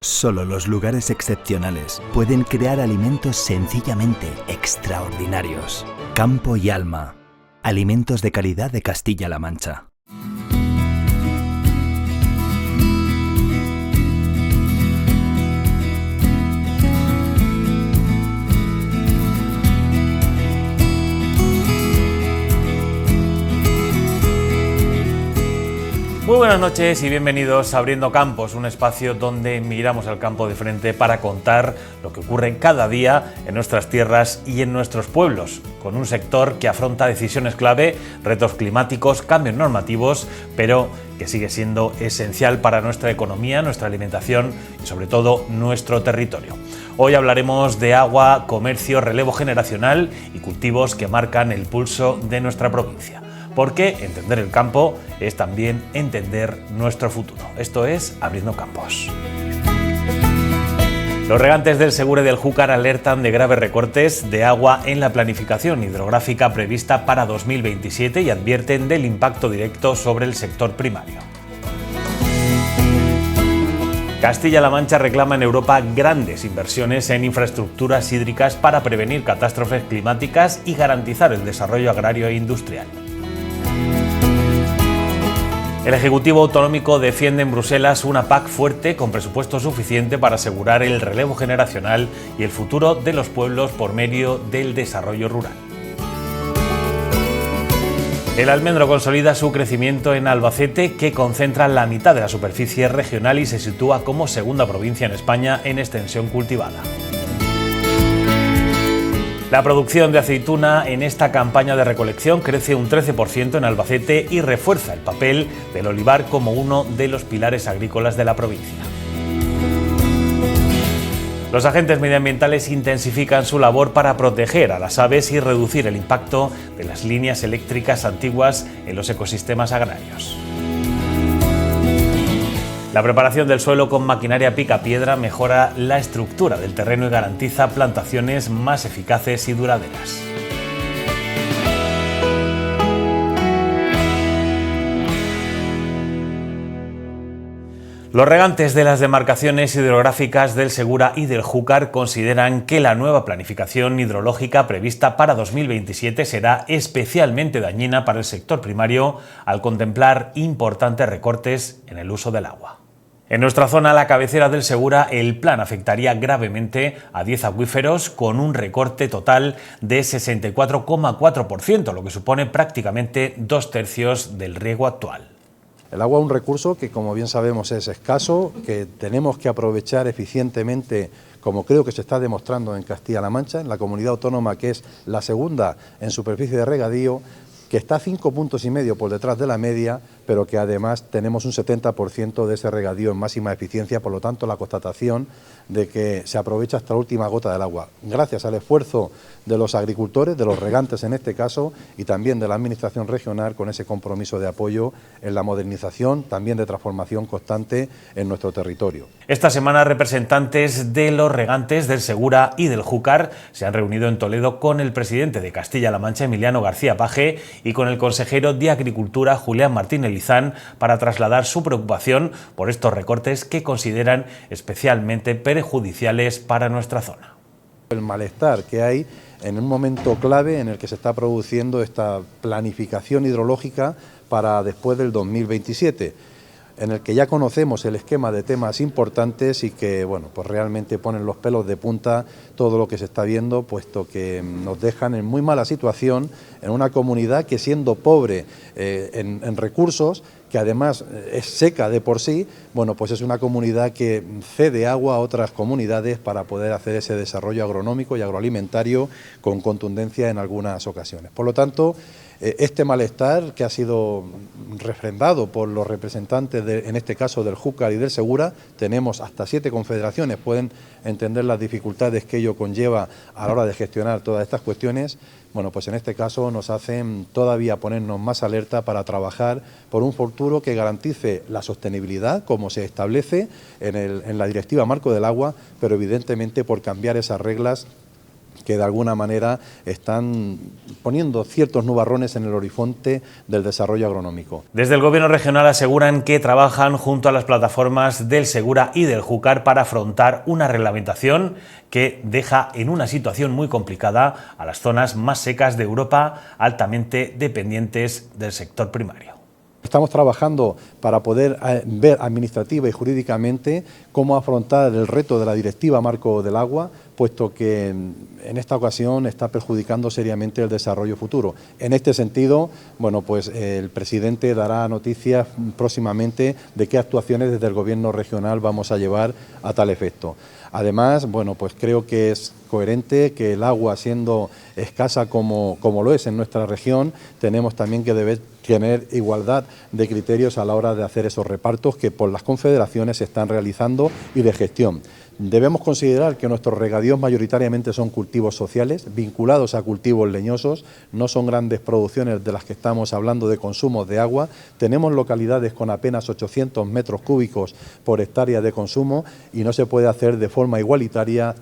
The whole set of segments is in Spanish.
Solo los lugares excepcionales pueden crear alimentos sencillamente extraordinarios. Campo y Alma. Alimentos de calidad de Castilla-La Mancha. Muy buenas noches y bienvenidos a Abriendo Campos, un espacio donde miramos al campo de frente para contar lo que ocurre cada día en nuestras tierras y en nuestros pueblos, con un sector que afronta decisiones clave, retos climáticos, cambios normativos, pero que sigue siendo esencial para nuestra economía, nuestra alimentación y sobre todo nuestro territorio. Hoy hablaremos de agua, comercio, relevo generacional y cultivos que marcan el pulso de nuestra provincia. Porque entender el campo es también entender nuestro futuro. Esto es Abriendo Campos. Los regantes del Segura y del Júcar alertan de graves recortes de agua en la planificación hidrográfica prevista para 2027 y advierten del impacto directo sobre el sector primario. Castilla-La Mancha reclama en Europa grandes inversiones en infraestructuras hídricas para prevenir catástrofes climáticas y garantizar el desarrollo agrario e industrial. El Ejecutivo Autonómico defiende en Bruselas una PAC fuerte con presupuesto suficiente para asegurar el relevo generacional y el futuro de los pueblos por medio del desarrollo rural. El almendro consolida su crecimiento en Albacete, que concentra la mitad de la superficie regional y se sitúa como segunda provincia en España en extensión cultivada. La producción de aceituna en esta campaña de recolección crece un 13% en Albacete y refuerza el papel del olivar como uno de los pilares agrícolas de la provincia. Los agentes medioambientales intensifican su labor para proteger a las aves y reducir el impacto de las líneas eléctricas antiguas en los ecosistemas agrarios. La preparación del suelo con maquinaria picapiedra mejora la estructura del terreno y garantiza plantaciones más eficaces y duraderas. Los regantes de las demarcaciones hidrográficas del Segura y del Júcar consideran que la nueva planificación hidrológica prevista para 2027 será especialmente dañina para el sector primario al contemplar importantes recortes en el uso del agua. En nuestra zona, la cabecera del Segura, el plan afectaría gravemente a 10 acuíferos con un recorte total de 64,4%, lo que supone prácticamente 2/3 del riego actual. El agua es un recurso que, como bien sabemos, es escaso, que tenemos que aprovechar eficientemente, como creo que se está demostrando en Castilla-La Mancha, en la comunidad autónoma que es la segunda en superficie de regadío, que está 5,5 puntos por detrás de la media, pero que además tenemos un 70% de ese regadío en máxima eficiencia, por lo tanto la constatación de que se aprovecha hasta la última gota del agua, gracias al esfuerzo de los agricultores, de los regantes en este caso, y también de la Administración regional con ese compromiso de apoyo en la modernización, también de transformación constante en nuestro territorio. Esta semana representantes de los regantes del Segura y del Júcar se han reunido en Toledo con el presidente de Castilla-La Mancha, Emiliano García Paje, y con el consejero de Agricultura, Julián Martínez Lizán, para trasladar su preocupación por estos recortes que consideran especialmente perjudiciales para nuestra zona. El malestar que hay en un momento clave en el que se está produciendo esta planificación hidrológica para después del 2027, en el que ya conocemos el esquema de temas importantes y que, bueno, pues realmente ponen los pelos de punta todo lo que se está viendo, puesto que nos dejan en muy mala situación en una comunidad que, siendo pobre en recursos, que además es seca de por sí, bueno, pues es una comunidad que cede agua a otras comunidades para poder hacer ese desarrollo agronómico y agroalimentario con contundencia en algunas ocasiones. Por lo tanto, este malestar que ha sido refrendado por los representantes, en este caso del Júcar y del Segura, tenemos hasta 7 confederaciones, pueden entender las dificultades que ello conlleva a la hora de gestionar todas estas cuestiones. Bueno, pues en este caso nos hacen todavía ponernos más alerta para trabajar por un futuro que garantice la sostenibilidad, como se establece en la Directiva Marco del Agua, pero evidentemente por cambiar esas reglas que de alguna manera están poniendo ciertos nubarrones en el horizonte del desarrollo agronómico. Desde el Gobierno regional aseguran que trabajan junto a las plataformas del Segura y del Júcar para afrontar una reglamentación que deja en una situación muy complicada a las zonas más secas de Europa, altamente dependientes del sector primario. Estamos trabajando para poder ver administrativa y jurídicamente cómo afrontar el reto de la Directiva Marco del Agua, puesto que en esta ocasión está perjudicando seriamente el desarrollo futuro. En este sentido, bueno, pues el presidente dará noticias próximamente de qué actuaciones desde el Gobierno regional vamos a llevar a tal efecto. Además, bueno, pues creo que es coherente que el agua, siendo escasa como lo es en nuestra región, tenemos también que tener igualdad de criterios a la hora de hacer esos repartos que por las confederaciones se están realizando y de gestión. Debemos considerar que nuestros regadíos mayoritariamente son cultivos sociales, vinculados a cultivos leñosos, no son grandes producciones de las que estamos hablando de consumo de agua. Tenemos localidades con apenas 800 metros cúbicos por hectárea de consumo y no se puede hacer de forma igualitaria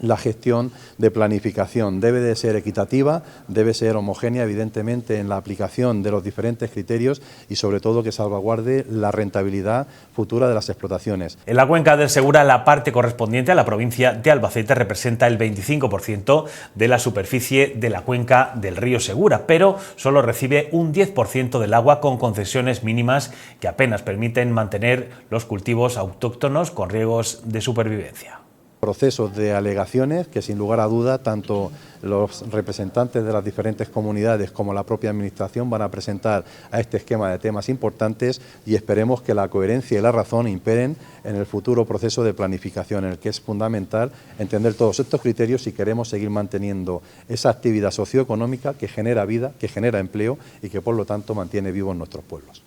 la gestión de planificación. Debe de ser equitativa, debe ser homogénea, evidentemente, en la aplicación de los diferentes criterios y, sobre todo, que salvaguarde la rentabilidad futura de las explotaciones. En la cuenca del Segura, la parte correspondiente a la provincia de Albacete representa el 25% de la superficie de la cuenca del río Segura, pero solo recibe un 10% del agua, con concesiones mínimas que apenas permiten mantener los cultivos autóctonos con riegos de supervivencia. Procesos de alegaciones que, sin lugar a duda, tanto los representantes de las diferentes comunidades como la propia administración van a presentar a este esquema de temas importantes, y esperemos que la coherencia y la razón imperen en el futuro proceso de planificación, en el que es fundamental entender todos estos criterios si queremos seguir manteniendo esa actividad socioeconómica que genera vida, que genera empleo y que, por lo tanto, mantiene vivos nuestros pueblos.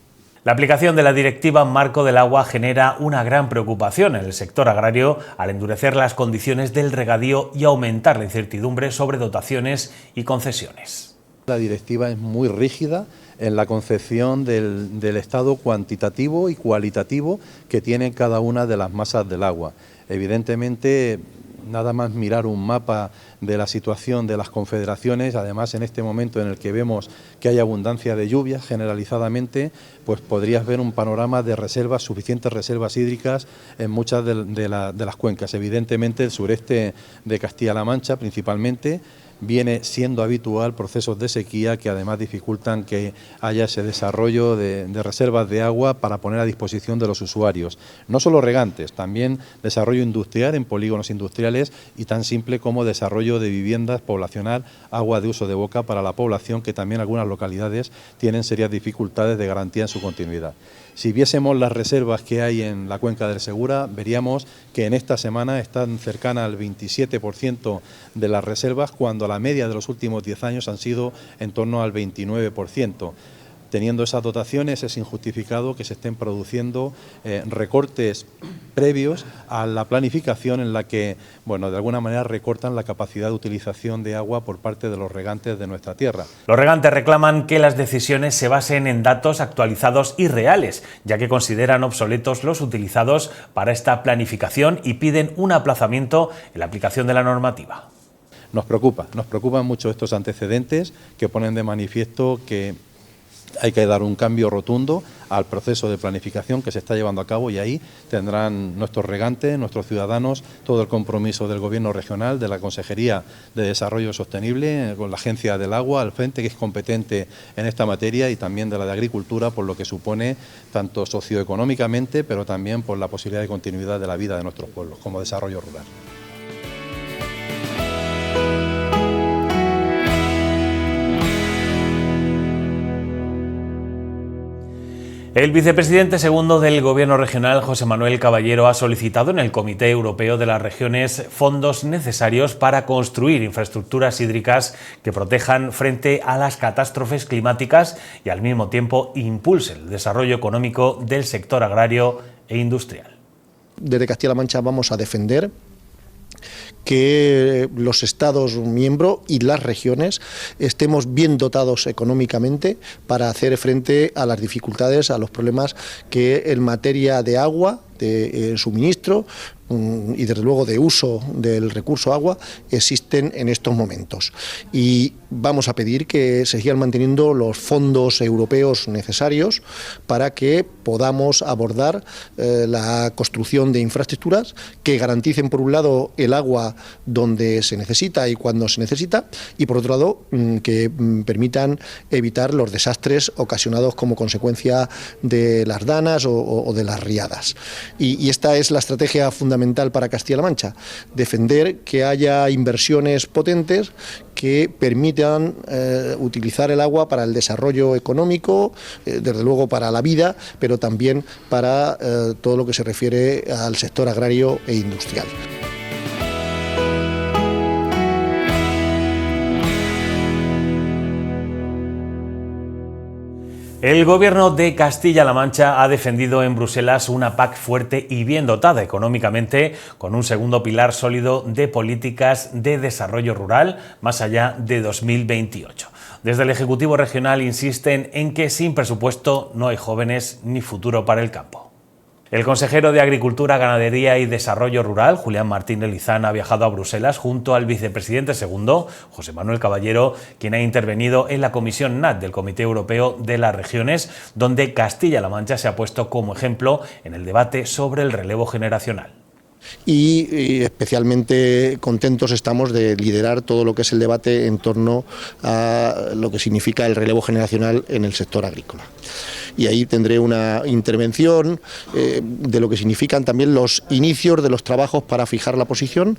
La aplicación de la Directiva Marco del Agua genera una gran preocupación en el sector agrario al endurecer las condiciones del regadío y aumentar la incertidumbre sobre dotaciones y concesiones. La directiva es muy rígida en la concepción del estado cuantitativo y cualitativo que tiene cada una de las masas del agua. Evidentemente, nada más mirar un mapa de la situación de las confederaciones, además en este momento en el que vemos que hay abundancia de lluvias generalizadamente, pues podrías ver un panorama de reservas, suficientes reservas hídricas en muchas de las cuencas. Evidentemente el sureste de Castilla-La Mancha principalmente viene siendo habitual procesos de sequía que además dificultan que haya ese desarrollo de reservas de agua para poner a disposición de los usuarios. No solo regantes, también desarrollo industrial en polígonos industriales y tan simple como desarrollo de viviendas poblacional, agua de uso de boca para la población, que también algunas localidades tienen serias dificultades de garantía en su continuidad. Si viésemos las reservas que hay en la cuenca del Segura, veríamos que en esta semana están cercanas al 27% de las reservas, cuando la media de los últimos 10 años han sido en torno al 29%. Teniendo esas dotaciones, es injustificado que se estén produciendo recortes previos a la planificación, en la que, bueno, de alguna manera recortan la capacidad de utilización de agua por parte de los regantes de nuestra tierra. Los regantes reclaman que las decisiones se basen en datos actualizados y reales, ya que consideran obsoletos los utilizados para esta planificación y piden un aplazamiento en la aplicación de la normativa. Nos preocupan mucho estos antecedentes que ponen de manifiesto que hay que dar un cambio rotundo al proceso de planificación que se está llevando a cabo, y ahí tendrán nuestros regantes, nuestros ciudadanos, todo el compromiso del Gobierno regional, de la Consejería de Desarrollo Sostenible, con la Agencia del Agua al frente, que es competente en esta materia, y también de la de Agricultura, por lo que supone tanto socioeconómicamente, pero también por la posibilidad de continuidad de la vida de nuestros pueblos como desarrollo rural. El vicepresidente segundo del Gobierno regional, José Manuel Caballero, ha solicitado en el Comité Europeo de las Regiones fondos necesarios para construir infraestructuras hídricas que protejan frente a las catástrofes climáticas y al mismo tiempo impulsen el desarrollo económico del sector agrario e industrial. Desde Castilla-La Mancha vamos a defender que los Estados miembros y las regiones estemos bien dotados económicamente para hacer frente a las dificultades, a los problemas que en materia de agua de suministro y desde luego de uso del recurso agua existen en estos momentos. Y vamos a pedir que se sigan manteniendo los fondos europeos necesarios para que podamos abordar la construcción de infraestructuras que garanticen, por un lado, el agua donde se necesita y cuando se necesita, y por otro lado, que permitan evitar los desastres ocasionados como consecuencia de las danas o de las riadas. Y esta es la estrategia fundamental para Castilla-La Mancha: defender que haya inversiones potentes que permitan utilizar el agua para el desarrollo económico, desde luego para la vida, pero también para todo lo que se refiere al sector agrario e industrial. El Gobierno de Castilla-La Mancha ha defendido en Bruselas una PAC fuerte y bien dotada económicamente, con un segundo pilar sólido de políticas de desarrollo rural más allá de 2028. Desde el Ejecutivo Regional insisten en que sin presupuesto no hay jóvenes ni futuro para el campo. El consejero de Agricultura, Ganadería y Desarrollo Rural, Julián Martínez Lizán, ha viajado a Bruselas junto al vicepresidente segundo, José Manuel Caballero, quien ha intervenido en la Comisión NAT del Comité Europeo de las Regiones, donde Castilla-La Mancha se ha puesto como ejemplo en el debate sobre el relevo generacional. Y especialmente contentos estamos de liderar todo lo que es el debate en torno a lo que significa el relevo generacional en el sector agrícola. Y ahí tendré una intervención de lo que significan también los inicios de los trabajos para fijar la posición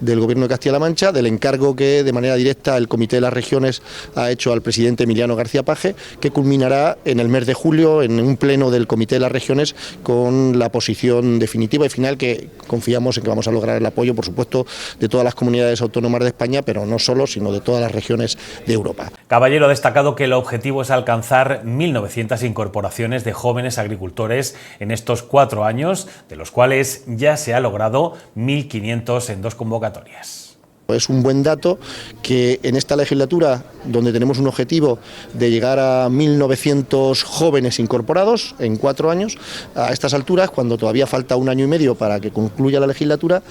del Gobierno de Castilla-La Mancha, del encargo que de manera directa el Comité de las Regiones ha hecho al presidente Emiliano García Paje, que culminará en el mes de julio en un pleno del Comité de las Regiones con la posición definitiva y final, que confiamos en que vamos a lograr el apoyo, por supuesto, de todas las comunidades autónomas de España, pero no solo, sino de todas las regiones de Europa. Caballero ha destacado que el objetivo es alcanzar 1.900 incorporaciones de jóvenes agricultores en estos 4 años, de los cuales ya se ha logrado 1.500 en 2 convocatorias. Es un buen dato que en esta legislatura, donde tenemos un objetivo de llegar a 1.900 jóvenes incorporados en 4 años, a estas alturas, cuando todavía falta 1 año y medio para que concluya la legislatura,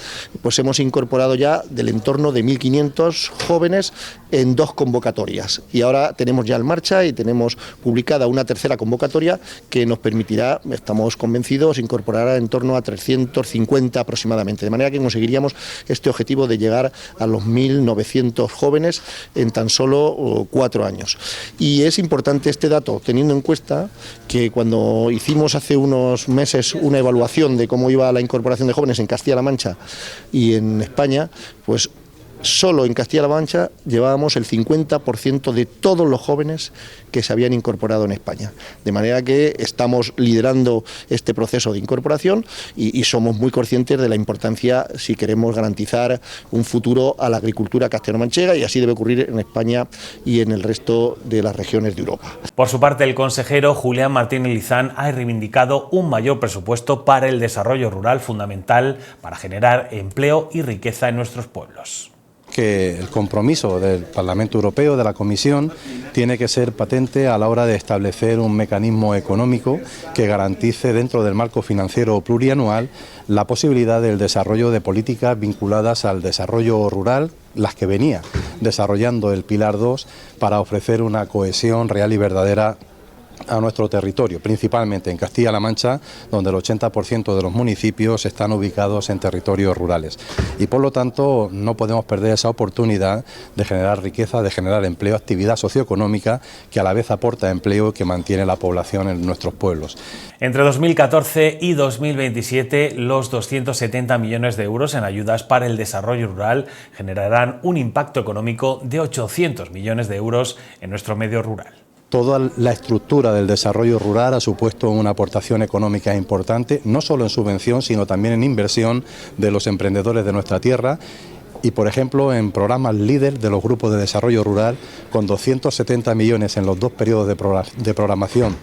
pues hemos incorporado ya del entorno de 1.500 jóvenes en 2 convocatorias. Y ahora tenemos ya en marcha y tenemos publicada una tercera convocatoria que nos permitirá, estamos convencidos, incorporar en torno a 350 aproximadamente. De manera que conseguiríamos este objetivo de llegar a los 1.900 jóvenes en tan solo 4 años. Y es importante este dato, teniendo en cuenta que cuando hicimos hace unos meses una evaluación de cómo iba la incorporación de jóvenes en Castilla-La Mancha y en España, pues solo en Castilla-La Mancha llevábamos el 50% de todos los jóvenes que se habían incorporado en España. De manera que estamos liderando este proceso de incorporación y somos muy conscientes de la importancia si queremos garantizar un futuro a la agricultura castellano-manchega, y así debe ocurrir en España y en el resto de las regiones de Europa. Por su parte, el consejero Julián Martínez Lizán ha reivindicado un mayor presupuesto para el desarrollo rural, fundamental para generar empleo y riqueza en nuestros pueblos. Que el compromiso del Parlamento Europeo, de la Comisión, tiene que ser patente a la hora de establecer un mecanismo económico que garantice dentro del marco financiero plurianual la posibilidad del desarrollo de políticas vinculadas al desarrollo rural, las que venía desarrollando el Pilar 2, para ofrecer una cohesión real y verdadera a nuestro territorio, principalmente en Castilla-La Mancha, donde el 80% de los municipios están ubicados en territorios rurales. Y por lo tanto no podemos perder esa oportunidad de generar riqueza, de generar empleo, actividad socioeconómica que a la vez aporta empleo y que mantiene la población en nuestros pueblos. Entre 2014 y 2027, los 270 millones de euros en ayudas para el desarrollo rural generarán un impacto económico de 800 millones de euros en nuestro medio rural. Toda la estructura del desarrollo rural ha supuesto una aportación económica importante, no solo en subvención, sino también en inversión de los emprendedores de nuestra tierra. Y, por ejemplo, en programas líder de los grupos de desarrollo rural, con 270 millones en los 2 periodos de programación,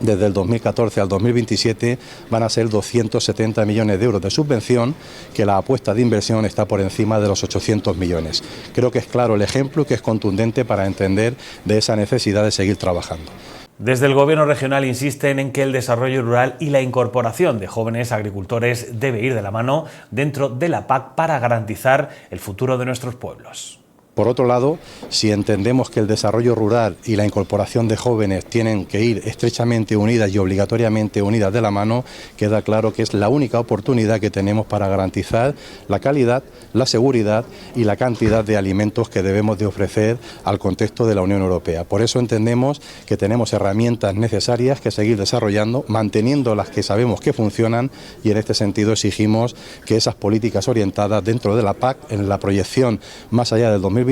desde el 2014 al 2027, van a ser 270 millones de euros de subvención, que la apuesta de inversión está por encima de los 800 millones. Creo que es claro el ejemplo y que es contundente para entender de esa necesidad de seguir trabajando. Desde el Gobierno regional insisten en que el desarrollo rural y la incorporación de jóvenes agricultores debe ir de la mano dentro de la PAC para garantizar el futuro de nuestros pueblos. Por otro lado, si entendemos que el desarrollo rural y la incorporación de jóvenes tienen que ir estrechamente unidas y obligatoriamente unidas de la mano, queda claro que es la única oportunidad que tenemos para garantizar la calidad, la seguridad y la cantidad de alimentos que debemos de ofrecer al contexto de la Unión Europea. Por eso entendemos que tenemos herramientas necesarias que seguir desarrollando, manteniendo las que sabemos que funcionan, y en este sentido exigimos que esas políticas orientadas dentro de la PAC, en la proyección más allá del 2027,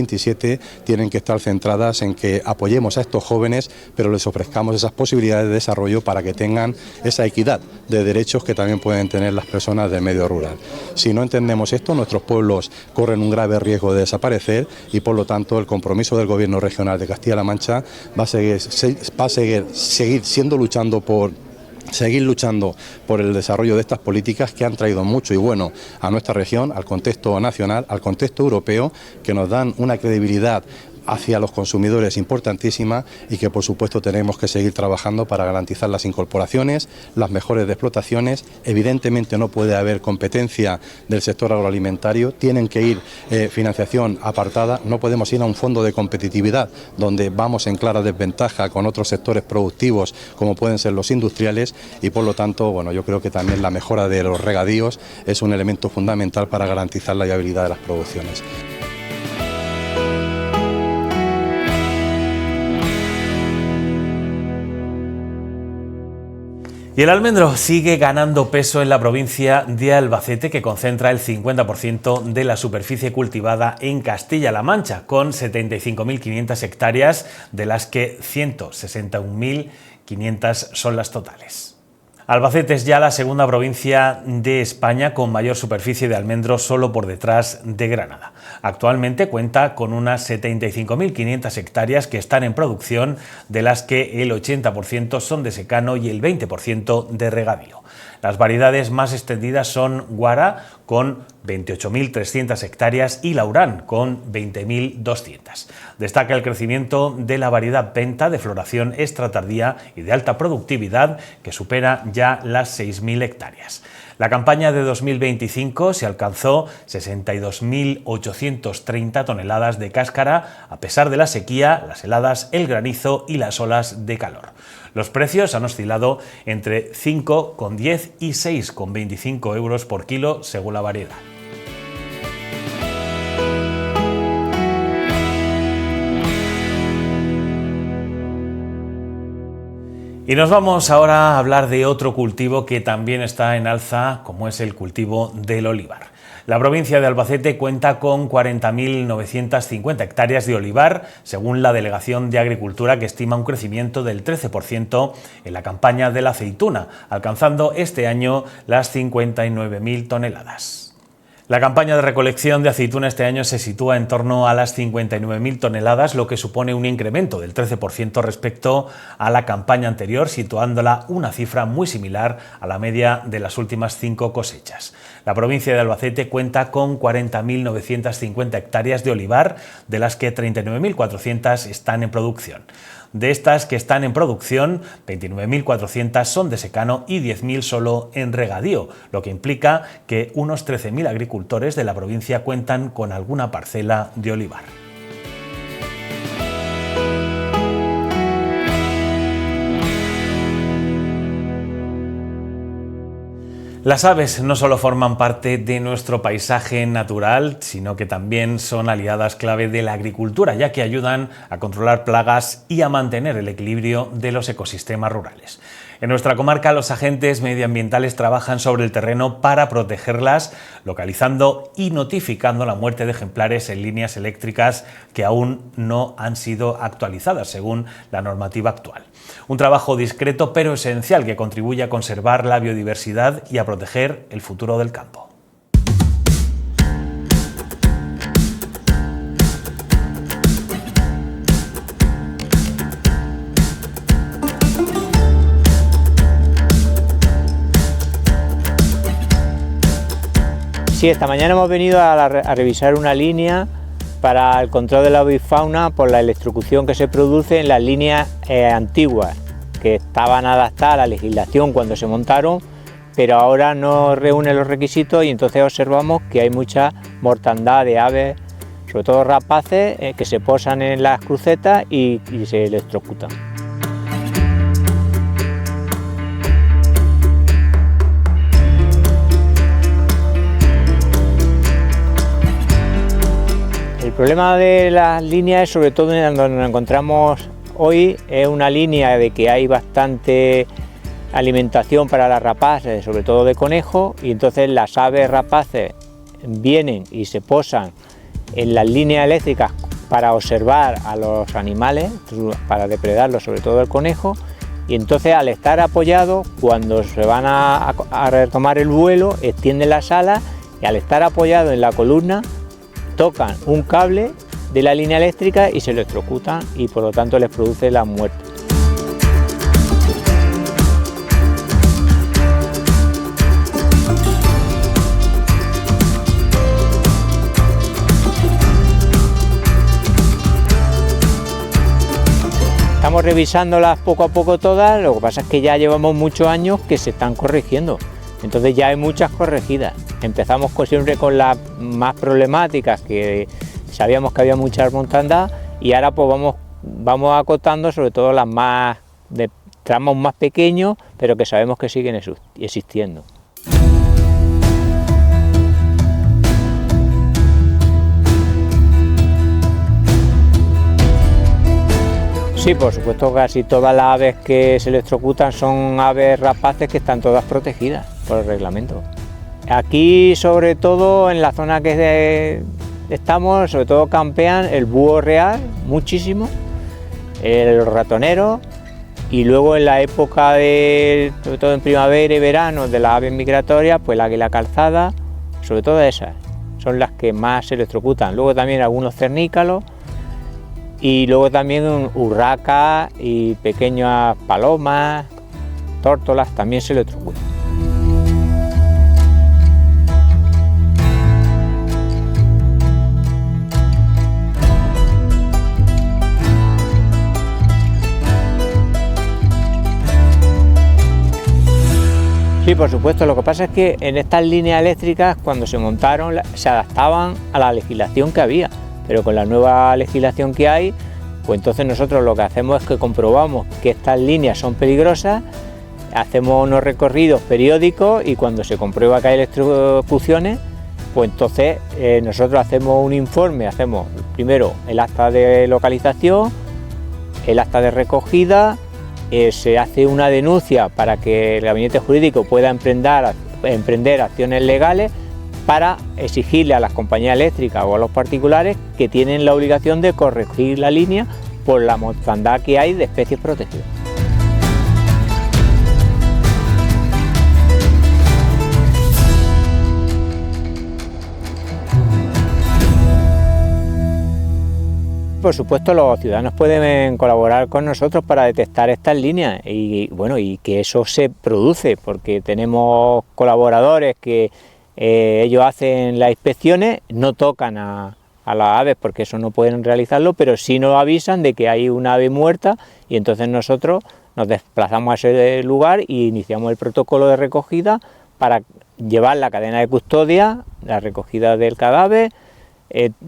tienen que estar centradas en que apoyemos a estos jóvenes, pero les ofrezcamos esas posibilidades de desarrollo para que tengan esa equidad de derechos que también pueden tener las personas del medio rural. Si no entendemos esto, nuestros pueblos corren un grave riesgo de desaparecer y, por lo tanto, el compromiso del Gobierno regional de Castilla-La Mancha va a seguir luchando por el desarrollo de estas políticas que han traído mucho y bueno a nuestra región, al contexto nacional, al contexto europeo, que nos dan una credibilidad hacia los consumidores importantísima y que por supuesto tenemos que seguir trabajando para garantizar las incorporaciones, las mejores de explotaciones. Evidentemente no puede haber competencia del sector agroalimentario, tienen que ir financiación apartada, no podemos ir a un fondo de competitividad donde vamos en clara desventaja con otros sectores productivos como pueden ser los industriales, y por lo tanto, bueno, yo creo que también la mejora de los regadíos es un elemento fundamental para garantizar la viabilidad de las producciones. Y el almendro sigue ganando peso en la provincia de Albacete, que concentra el 50% de la superficie cultivada en Castilla-La Mancha, con 75.500 hectáreas, de las que 161.500 son las totales. Albacete es ya la segunda provincia de España con mayor superficie de almendro, solo por detrás de Granada. Actualmente cuenta con unas 75.500 hectáreas que están en producción, de las que el 80% son de secano y el 20% de regadío. Las variedades más extendidas son Guara, con 28.300 hectáreas, y Laurán, con 20.200. Destaca el crecimiento de la variedad Penta, de floración extra tardía y de alta productividad, que supera ya las 6.000 hectáreas. La campaña de 2025 se alcanzó 62.830 toneladas de cáscara, a pesar de la sequía, las heladas, el granizo y las olas de calor. Los precios han oscilado entre 5,10 y 6,25 euros por kilo, según la variedad. Y nos vamos ahora a hablar de otro cultivo que también está en alza, como es el cultivo del olivar. La provincia de Albacete cuenta con 40.950 hectáreas de olivar, según la Delegación de Agricultura, que estima un crecimiento del 13% en la campaña de la aceituna, alcanzando este año las 59.000 toneladas. La campaña de recolección de aceituna este año se sitúa en torno a las 59.000 toneladas, lo que supone un incremento del 13% respecto a la campaña anterior, situándola una cifra muy similar a la media de las últimas 5 cosechas. La provincia de Albacete cuenta con 40.950 hectáreas de olivar, de las que 39.400 están en producción. De estas que están en producción, 29.400 son de secano y 10.000 solo en regadío, lo que implica que unos 13.000 agricultores de la provincia cuentan con alguna parcela de olivar. Las aves no solo forman parte de nuestro paisaje natural, sino que también son aliadas clave de la agricultura, ya que ayudan a controlar plagas y a mantener el equilibrio de los ecosistemas rurales. En nuestra comarca, los agentes medioambientales trabajan sobre el terreno para protegerlas, localizando y notificando la muerte de ejemplares en líneas eléctricas que aún no han sido actualizadas según la normativa actual. Un trabajo discreto pero esencial que contribuye a conservar la biodiversidad y a proteger el futuro del campo. Sí, esta mañana hemos venido a revisar una línea para el control de la avifauna por la electrocución que se produce en las líneas antiguas. que estaban adaptadas a la legislación cuando se montaron, pero ahora no reúnen los requisitos y entonces observamos que hay mucha mortandad de aves, sobre todo rapaces, que se posan en las crucetas y se electrocutan. El problema de las líneas, sobre todo en donde nos encontramos hoy, es una línea de que hay bastante alimentación para las rapaces, sobre todo de conejo, y entonces las aves rapaces vienen y se posan en las líneas eléctricas para observar a los animales, para depredarlos, sobre todo el conejo, y entonces al estar apoyados, cuando se van a retomar el vuelo, extienden las alas y al estar apoyados en la columna tocan un cable de la línea eléctrica y se electrocutan y por lo tanto les produce la muerte. Estamos revisándolas poco a poco todas, lo que pasa es que ya llevamos muchos años que se están corrigiendo, entonces ya hay muchas corregidas. Empezamos siempre con las más problemáticas, que sabíamos que había mucha mortandad, y ahora pues vamos acotando sobre todo las más de tramos más pequeños, pero que sabemos que siguen existiendo. Sí, por supuesto, casi todas las aves que se electrocutan son aves rapaces que están todas protegidas por el reglamento. Aquí, sobre todo en la zona que estamos, sobre todo campean el búho real, muchísimo, el ratonero, y luego en la época sobre todo en primavera y verano, de las aves migratorias, pues el águila calzada, sobre todo esas, son las que más se electrocutan. Luego también algunos cernícalos, y luego también urracas y pequeñas palomas, tórtolas, también se electrocutan. Sí, por supuesto, lo que pasa es que en estas líneas eléctricas, cuando se montaron, se adaptaban a la legislación que había, pero con la nueva legislación que hay, pues entonces nosotros lo que hacemos es que comprobamos que estas líneas son peligrosas, hacemos unos recorridos periódicos y cuando se comprueba que hay electrocuciones, pues entonces nosotros hacemos un informe, hacemos primero el acta de localización, el acta de recogida, se hace una denuncia para que el gabinete jurídico pueda emprender acciones legales para exigirle a las compañías eléctricas o a los particulares que tienen la obligación de corregir la línea por la mortandad que hay de especies protegidas. Por supuesto, los ciudadanos pueden colaborar con nosotros para detectar estas líneas y bueno, y que eso se produce, porque tenemos colaboradores que ellos hacen las inspecciones, no tocan a las aves porque eso no pueden realizarlo, pero sí nos avisan de que hay una ave muerta y entonces nosotros nos desplazamos a ese lugar y iniciamos el protocolo de recogida para llevar la cadena de custodia, la recogida del cadáver,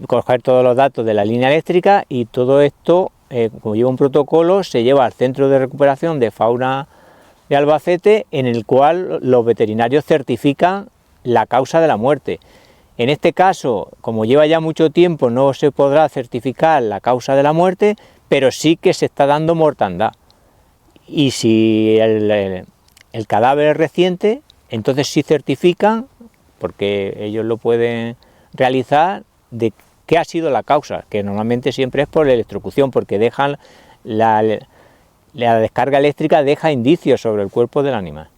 coger todos los datos de la línea eléctrica y todo esto, como lleva un protocolo, se lleva al Centro de Recuperación de Fauna de Albacete, en el cual los veterinarios certifican la causa de la muerte. En este caso, como lleva ya mucho tiempo, no se podrá certificar la causa de la muerte, pero sí que se está dando mortandad. Y si el cadáver es reciente, entonces sí certifican, porque ellos lo pueden realizar, de qué ha sido la causa, que normalmente siempre es por la electrocución, porque dejan la descarga eléctrica deja indicios sobre el cuerpo del animal.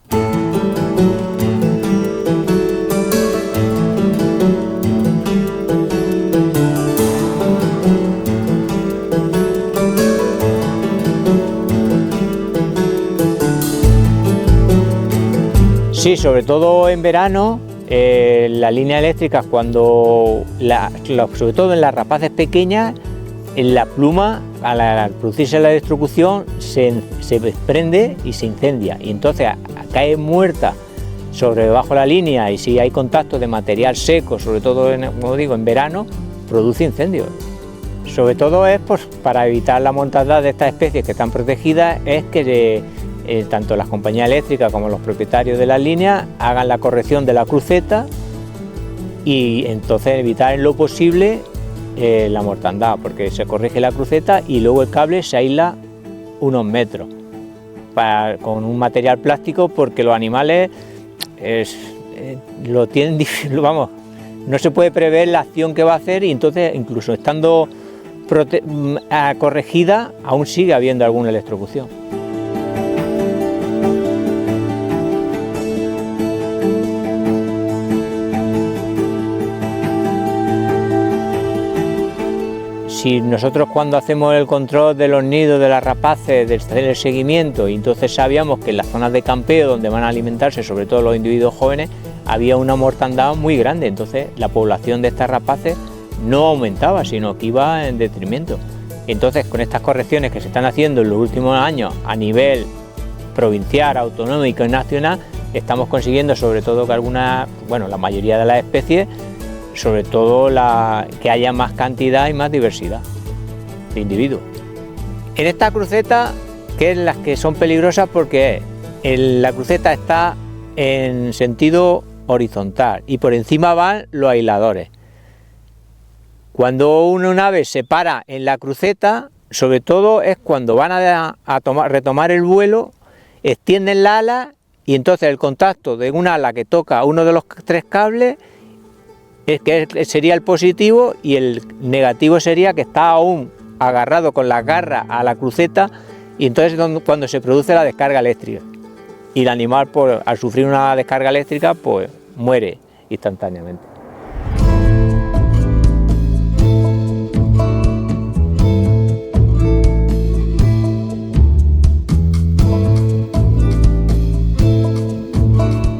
Sí, sobre todo en verano, las líneas eléctricas, sobre todo en las rapaces pequeñas, en la pluma, al producirse la electrocución, se desprende y se incendia, y entonces cae muerta sobre debajo de la línea, y si hay contacto de material seco, sobre todo como digo, en verano, produce incendios. Sobre todo es pues, para evitar la mortandad de estas especies que están protegidas, es que tanto las compañías eléctricas como los propietarios de las líneas hagan la corrección de la cruceta y entonces evitar en lo posible la mortandad, porque se corrige la cruceta y luego el cable se aísla unos metros con un material plástico, porque los animales lo tienen difícil, vamos, no se puede prever la acción que va a hacer, y entonces incluso estando corregida aún sigue habiendo alguna electrocución. Si nosotros cuando hacemos el control de los nidos de las rapaces, de hacer el seguimiento, y entonces sabíamos que en las zonas de campeo donde van a alimentarse, sobre todo los individuos jóvenes, había una mortandad muy grande, entonces la población de estas rapaces no aumentaba, sino que iba en detrimento. Entonces, con estas correcciones que se están haciendo en los últimos años a nivel provincial, autonómico y nacional, estamos consiguiendo sobre todo que la mayoría de las especies, sobre todo que haya más cantidad y más diversidad de individuos. En esta cruceta, que es las que son peligrosas, porque la cruceta está en sentido horizontal y por encima van los aisladores. Cuando una ave se para en la cruceta, sobre todo es cuando van a retomar el vuelo, extienden la ala, y entonces el contacto de un ala que toca uno de los 3 cables sería el positivo, y el negativo sería que está aún agarrado con las garras a la cruceta, y entonces es cuando se produce la descarga eléctrica, y el animal al sufrir una descarga eléctrica pues muere instantáneamente.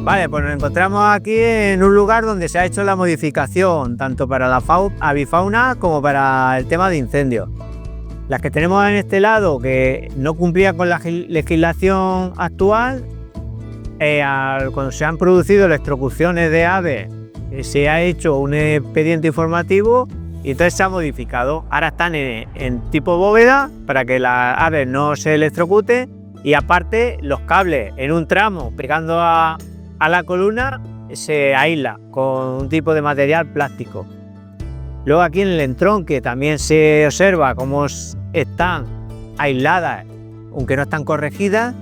Vale, pues nos encontramos aquí en un lugar donde se ha hecho la modificación tanto para la avifauna como para el tema de incendios. Las que tenemos en este lado, que no cumplían con la legislación actual, cuando se han producido electrocuciones de aves, se ha hecho un expediente informativo y entonces se ha modificado. Ahora están en tipo bóveda para que las aves no se electrocuten, y aparte los cables en un tramo pegando a la columna se aísla con un tipo de material plástico. Luego aquí en el entronque también se observa cómo están aisladas, aunque no están corregidas.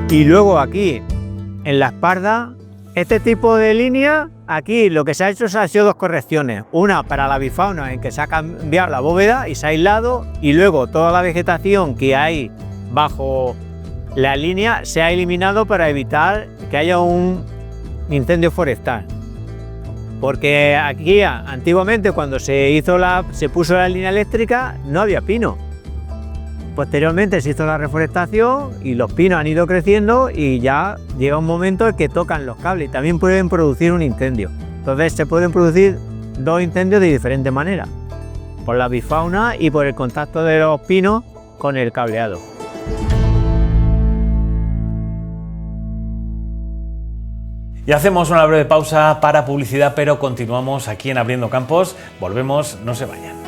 Y luego aquí en la espalda, este tipo de línea, aquí lo que se ha hecho ha sido 2 correcciones. Una para la avifauna, en que se ha cambiado la bóveda y se ha aislado, y luego toda la vegetación que hay bajo la línea se ha eliminado para evitar que haya un incendio forestal. Porque aquí antiguamente, cuando se puso la línea eléctrica, no había pino. Posteriormente se hizo la reforestación y los pinos han ido creciendo, y ya llega un momento en que tocan los cables y también pueden producir un incendio. Entonces se pueden producir 2 incendios de diferente manera, por la avifauna y por el contacto de los pinos con el cableado. Y hacemos una breve pausa para publicidad, pero continuamos aquí en Abriendo Campos. Volvemos, no se vayan.